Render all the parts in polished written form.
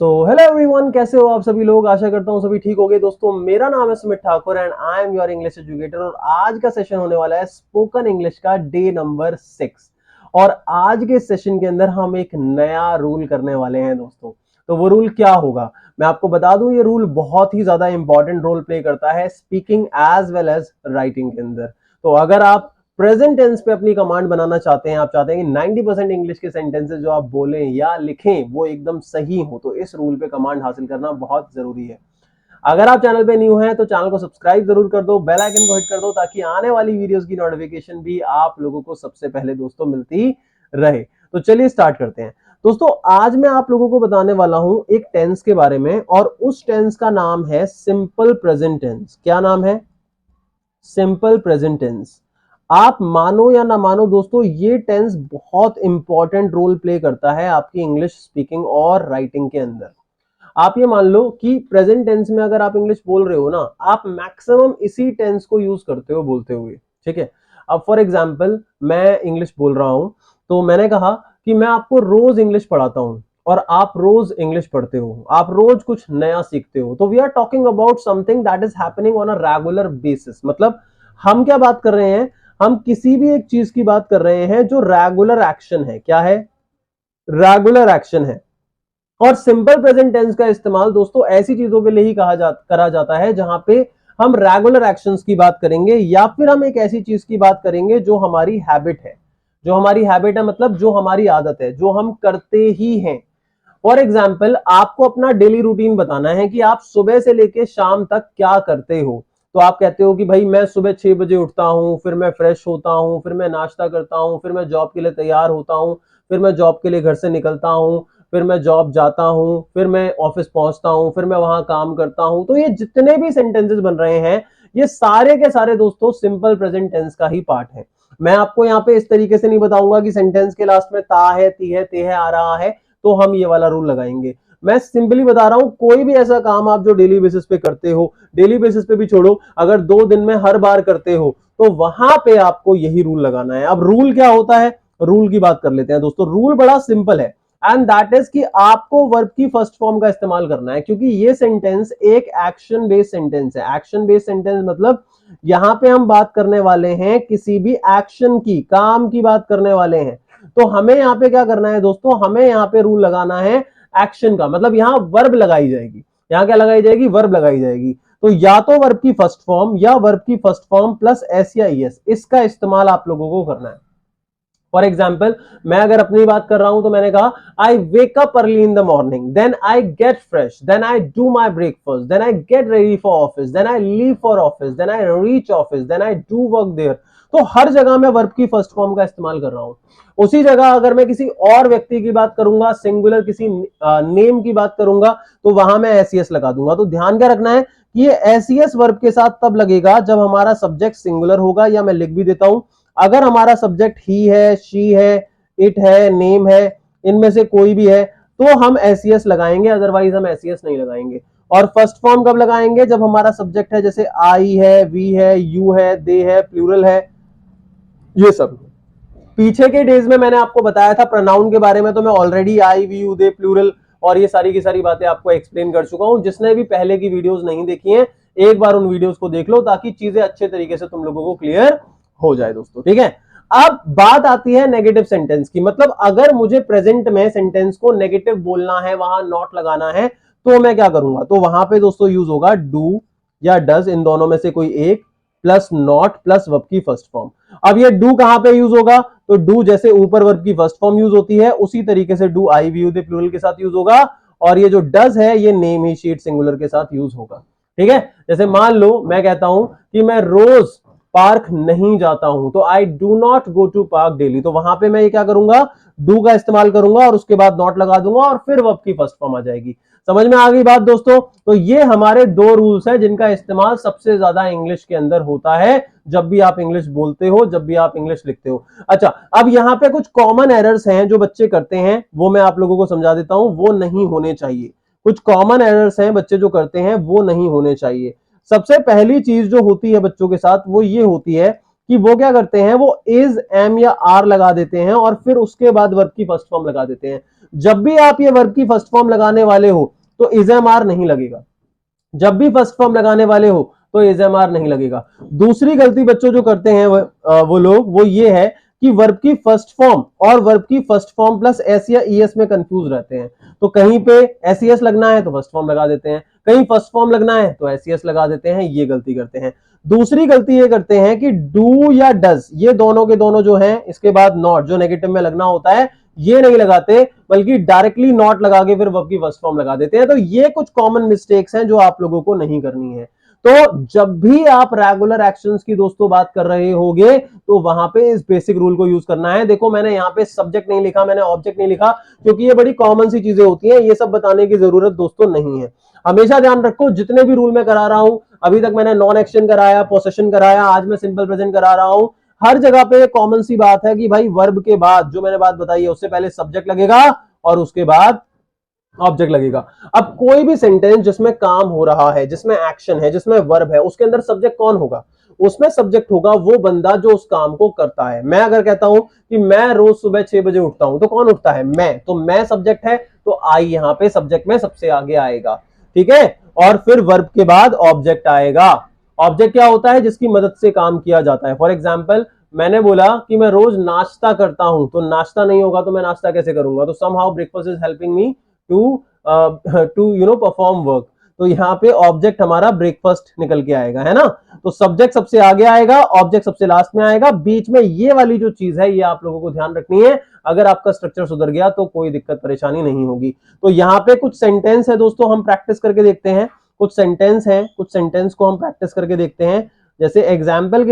तो hello everyone, कैसे हो आप सभी लोग। आशा करता हूँ सभी ठीक हो गए। दोस्तों, मेरा नाम है Sumit Thakur and I am your English educator और आज का सेशन होने वाला है स्पोकन इंग्लिश का डे नंबर 6। और आज के सेशन के अंदर हम एक नया रूल करने वाले हैं दोस्तों। तो वो रूल क्या होगा मैं आपको बता दूं। ये रूल बहुत ही ज्यादा इंपॉर्टेंट रोल प्ले करता है speaking as well as writing के अंदर। तो अगर आप प्रेजेंट टेंस पे अपनी कमांड बनाना चाहते हैं, आप चाहते हैं कि 90% इंग्लिश के सेंटेंसेस जो आप बोलें या लिखें वो एकदम सही हो, तो इस रूल पे कमांड हासिल करना बहुत जरूरी है। अगर आप चैनल पे न्यू हैं तो चैनल को सब्सक्राइब जरूर कर दो, बेल आइकन को हिट कर दो ताकि आने वाली वीडियोस की नोटिफिकेशन भी आप लोगों को सबसे पहले दोस्तों मिलती रहे। तो चलिए स्टार्ट करते हैं। दोस्तों, आज मैं आप लोगों को बताने वाला हूं एक टेंस के बारे में और उस टेंस का नाम है सिंपल प्रेजेंट टेंस। क्या नाम है? Simple present tense. आप मानो या ना मानो दोस्तों, ये टेंस बहुत इंपॉर्टेंट रोल प्ले करता है आपकी इंग्लिश स्पीकिंग और राइटिंग के अंदर। आप ये मान लो कि प्रेजेंट टेंस में अगर आप इंग्लिश बोल रहे हो ना, आप मैक्सिमम इसी टेंस को यूज करते हो बोलते हुए। ठीक है, अब फॉर एग्जांपल मैं इंग्लिश बोल रहा हूं, तो मैंने कहा कि मैं आपको रोज इंग्लिश पढ़ाता हूं और आप रोज इंग्लिश पढ़ते हो, आप रोज कुछ नया सीखते हो। तो we are talking about something that is happening on a regular basis. मतलब हम क्या बात कर रहे हैं? हम किसी भी एक चीज की बात कर रहे हैं जो रेगुलर एक्शन है। क्या है? रेगुलर एक्शन है। और सिंपल प्रेजेंट टेंस का इस्तेमाल दोस्तों ऐसी चीजों के लिए ही करा जाता है जहां पे हम रेगुलर एक्शंस की बात करेंगे या फिर हम एक ऐसी चीज की बात करेंगे जो हमारी हैबिट है। जो हमारी हैबिट है मतलब जो हमारी आदत है, जो हम करते ही हैं। फॉर एग्जाम्पल, आपको अपना डेली रूटीन बताना है कि आप सुबह से लेके शाम तक क्या करते हो। तो आप कहते हो कि भाई मैं सुबह 6 बजे उठता हूं, फिर मैं फ्रेश होता हूं, फिर मैं नाश्ता करता हूं, फिर मैं जॉब के लिए तैयार होता हूं, फिर मैं जॉब के लिए घर से निकलता हूं, फिर मैं जॉब जाता हूं, फिर मैं ऑफिस पहुंचता हूं, फिर मैं वहां काम करता हूं। तो ये जितने भी सेंटेंसेस बन रहे हैं, ये सारे के सारे दोस्तों सिंपल प्रेजेंट टेंस का ही पार्ट है। मैं आपको यहाँ पे इस तरीके से नहीं बताऊंगा कि सेंटेंस के लास्ट में ता है, ती है, ते है आ रहा है तो हम ये वाला रूल लगाएंगे। मैं सिंपली बता रहा हूं, कोई भी ऐसा काम आप जो डेली बेसिस पे करते हो, डेली बेसिस पे भी छोड़ो, अगर 2 दिन में हर बार करते हो तो वहां पे आपको यही रूल लगाना है। अब रूल क्या होता है? रूल की बात कर लेते हैं दोस्तों। रूल बड़ा सिंपल है एंड दैट इज कि आपको वर्ब की फर्स्ट फॉर्म का इस्तेमाल करना है, क्योंकि ये सेंटेंस एक एक्शन बेस्ड सेंटेंस है। एक्शन बेस्ड सेंटेंस मतलब यहां पे हम बात करने वाले हैं किसी भी एक्शन की, काम की बात करने वाले हैं। तो हमें यहां पे क्या करना है दोस्तों? हमें यहां पे रूल लगाना है एक्शन का। मतलब यहां वर्ब लगाई जाएगी। यहां क्या लगाई जाएगी? वर्ब लगाई जाएगी। तो या तो वर्ब की फर्स्ट फॉर्म या वर्ब की फर्स्ट फॉर्म प्लस एस या ईएस, इसका इस्तेमाल आप लोगों को करना है। फॉर एग्जाम्पल, मैं अगर अपनी बात कर रहा हूं तो मैंने कहा I wake up early in the morning, then I get fresh, then I do my breakfast, then I get ready for office, then I leave for office, then I reach office, then I do work there. तो हर जगह मैं verb की first form का इस्तेमाल कर रहा हूं। उसी जगह अगर मैं किसी और व्यक्ति की बात करूंगा, सिंगुलर किसी नेम की बात करूंगा, तो वहां मैं एसईएस लगा दूंगा। तो ध्यान क्या रखना है कि ये एसईएस वर्ब के साथ तब लगेगा जब हमारा सब्जेक्ट सिंगुलर होगा, या मैं लिख भी देता हूं, अगर हमारा सब्जेक्ट ही है, शी है, इट है, नेम है, इनमें से कोई भी है तो हम एसईएस लगाएंगे, अदरवाइज हम एसईएस नहीं लगाएंगे। और फर्स्ट फॉर्म कब लगाएंगे? जब हमारा सब्जेक्ट है, जैसे आई है, वी है, यू है, दे है, प्लूरल है, ये सब। पीछे के डेज में मैंने आपको बताया था प्रोनाउन के बारे में, तो मैं already I, we, you, they, plural और ये सारी की सारी बातें आपको एक्सप्लेन कर चुका हूं। जिसने भी पहले की वीडियोस नहीं देखी हैं, एक बार उन वीडियोस को देख लो ताकि चीजें अच्छे तरीके से तुम लोगों को क्लियर हो जाए दोस्तों। ठीक है, अब बात आती है नेगेटिव सेंटेंस की। मतलब अगर मुझे प्रेजेंट में सेंटेंस को नेगेटिव बोलना है, वहां नॉट लगाना है, तो मैं क्या करूंगा? तो वहां पे दोस्तों यूज होगा डू या डज, इन दोनों में से कोई एक, प्लस नॉट प्लस वर्ब की फर्स्ट फॉर्म। अब ये डू कहां पे यूज होगा? तो डू जैसे ऊपर वर्ब की फर्स्ट फॉर्म यूज होती है, उसी तरीके से do I, we, you, they, plural के साथ यूज होगा। और ये जो डज है, ये नेम, ही, शीट, सिंगुलर के साथ यूज होगा। ठीक है, जैसे मान लो मैं कहता हूं कि मैं रोज पार्क नहीं जाता हूं, तो I do not go to park daily. तो वहां पे मैं ये क्या करूंगा? डू का इस्तेमाल करूंगा और उसके बाद नॉट लगा दूंगा और फिर वर्ब की फर्स्ट फॉर्म आ जाएगी। समझ में आ गई बात दोस्तों? तो ये हमारे 2 रूल्स हैं जिनका इस्तेमाल सबसे ज्यादा इंग्लिश के अंदर होता है जब भी आप इंग्लिश बोलते हो, जब भी आप इंग्लिश लिखते हो। अच्छा, अब यहां पे कुछ कॉमन एरर्स हैं जो बच्चे करते हैं, वो मैं आप लोगों को समझा देता हूं। वो नहीं होने चाहिए। कुछ कॉमन एरर्स हैं बच्चे जो करते हैं, वो नहीं होने चाहिए। सबसे पहली चीज जो होती है बच्चों के साथ, वो ये होती है कि वो क्या करते हैं? वो इज, एम या आर लगा देते हैं और फिर उसके बाद वर्ब की फर्स्ट फॉर्म लगा देते हैं। जब भी आप ये वर्ब की फर्स्ट फॉर्म लगाने वाले हो तो इज एम आर नहीं लगेगा। जब भी फर्स्ट फॉर्म लगाने वाले हो तो इज एम आर नहीं लगेगा। दूसरी गलती बच्चों जो करते हैं वो लोग, वो ये है कि वर्ब की फर्स्ट फॉर्म और वर्ब की फर्स्ट फॉर्म प्लस एस या ईएस में कंफ्यूज रहते हैं। तो कहीं पे एसईएस लगना है तो फर्स्ट फॉर्म लगा देते हैं, कहीं फर्स्ट फॉर्म लगना है तो एसईएस लगा देते हैं, ये गलती करते हैं। दूसरी गलती ये करते हैं कि डू या डज, ये दोनों के दोनों जो हैं, इसके बाद नॉट जो नेगेटिव में लगना होता है ये नहीं लगाते, बल्कि डायरेक्टली नॉट लगा के फिर वर्ब की फर्स्ट फॉर्म लगा देते हैं। तो ये कुछ कॉमन मिस्टेक्स हैं जो आप लोगों को नहीं करनी है। तो जब भी आप रेगुलर एक्शंस की दोस्तों बात कर रहे होगे तो वहां पे इस बेसिक रूल को यूज करना है। देखो मैंने यहाँ पे सब्जेक्ट नहीं लिखा, मैंने ऑब्जेक्ट नहीं लिखा, क्योंकि ये बड़ी कॉमन सी चीजें होती हैं, ये सब बताने की जरूरत दोस्तों नहीं है। हमेशा ध्यान रखो, जितने भी रूल मैं करा रहा हूं, अभी तक मैंने नॉन एक्शन कराया, पोसेशन कराया, आज मैं सिंपल प्रेजेंट करा रहा हूं, हर जगह पे कॉमन सी बात है कि भाई वर्ब के बाद जो मैंने बात बताई है उससे पहले सब्जेक्ट लगेगा और उसके बाद ऑब्जेक्ट लगेगा। अब कोई भी सेंटेंस जिसमें काम हो रहा है, जिसमें एक्शन है, जिसमें वर्ब है, उसके अंदर सब्जेक्ट कौन होगा? उसमें सब्जेक्ट होगा वो बंदा जो उस काम को करता है। मैं अगर कहता हूं कि मैं रोज सुबह 6 बजे उठता हूं, तो कौन उठता है? मैं। तो मैं सब्जेक्ट है, तो आई यहां पे सब्जेक्ट में सबसे आगे आएगा, ठीक है। और फिर वर्ब के बाद ऑब्जेक्ट आएगा। ऑब्जेक्ट क्या होता है? जिसकी मदद से काम किया जाता है। फॉर एग्जाम्पल मैंने बोला कि मैं रोज नाश्ता करता हूं, तो नाश्ता नहीं होगा तो मैं नाश्ता कैसे करूंगा? तो somehow breakfast is helping me to perform work. तो यहाँ पे ऑब्जेक्ट हमारा ब्रेकफास्ट निकल के आएगा, है ना। तो सब्जेक्ट सबसे आगे आएगा, ऑब्जेक्ट सबसे लास्ट में आएगा। बीच में ये वाली जो चीज है ये आप लोगों को ध्यान रखनी है। अगर आपका स्ट्रक्चर सुधर गया तो कोई दिक्कत परेशानी नहीं होगी। तो यहाँ पे कुछ सेंटेंस है दोस्तों, हम प्रैक्टिस करके देखते हैं। कुछ सेंटेंस है, कुछ सेंटेंस को हम प्रैक्टिस करके देखते हैं। जैसे एग्जाम्पल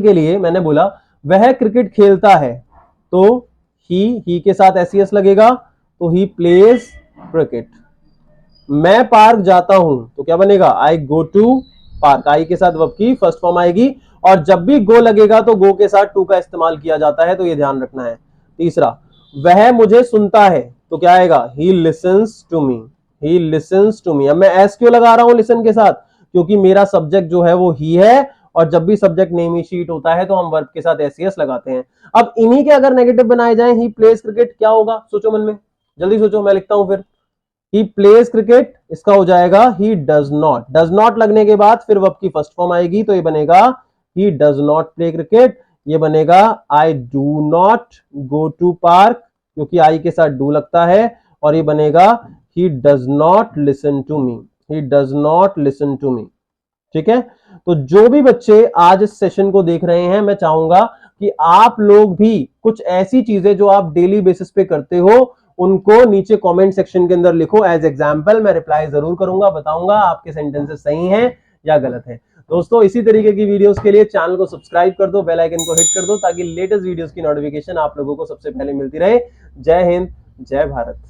के लिए मैंने बोला वह क्रिकेट खेलता है, तो ही के साथ एसईएस लगेगा, तो ही प्लेज क्रिकेट। मैं पार्क जाता हूं, तो क्या बनेगा? आई गो टू पार्क। आई के साथ वर्ब की फर्स्ट फॉर्म आएगी, और जब भी गो लगेगा तो गो के साथ टू का इस्तेमाल किया जाता है, तो ये ध्यान रखना है। तीसरा, वह मुझे सुनता है, तो क्या आएगा? He listens to me. He listens to me. अब मैं एस क्यों लगा रहा हूं लिसन के साथ? क्योंकि मेरा सब्जेक्ट जो है वो ही है, और जब भी सब्जेक्ट नेम ही शीट होता है तो हम वर्ब के साथ एसईएस लगाते हैं। अब इन्हीं के अगर नेगेटिव बनाए जाए, ही प्लेज क्रिकेट, क्या होगा? सोचो मन में, जल्दी सोचो, मैं लिखता हूं फिर। ही प्लेज क्रिकेट, इसका हो जाएगा ही डज नॉट। डज नॉट लगने के बाद फिर वर्ब की फर्स्ट फॉर्म आएगी, तो ये बनेगा he does not play cricket. ये बनेगा I do not go to park, क्योंकि आई के साथ डू लगता है। और ये बनेगा he does not listen to me. He does not listen to me, ठीक है। तो जो भी बच्चे आज इस सेशन को देख रहे हैं, मैं चाहूंगा कि आप लोग भी कुछ ऐसी चीजें जो आप डेली बेसिस पे करते हो उनको नीचे कमेंट सेक्शन के अंदर लिखो एज एग्जांपल। मैं रिप्लाई जरूर करूंगा, बताऊंगा आपके सेंटेंसेस सही हैं या गलत हैं। दोस्तों इसी तरीके की वीडियोस के लिए चैनल को सब्सक्राइब कर दो, बेल आइकन को हिट कर दो, ताकि लेटेस्ट वीडियोस की नोटिफिकेशन आप लोगों को सबसे पहले मिलती रहे। जय हिंद, जय भारत।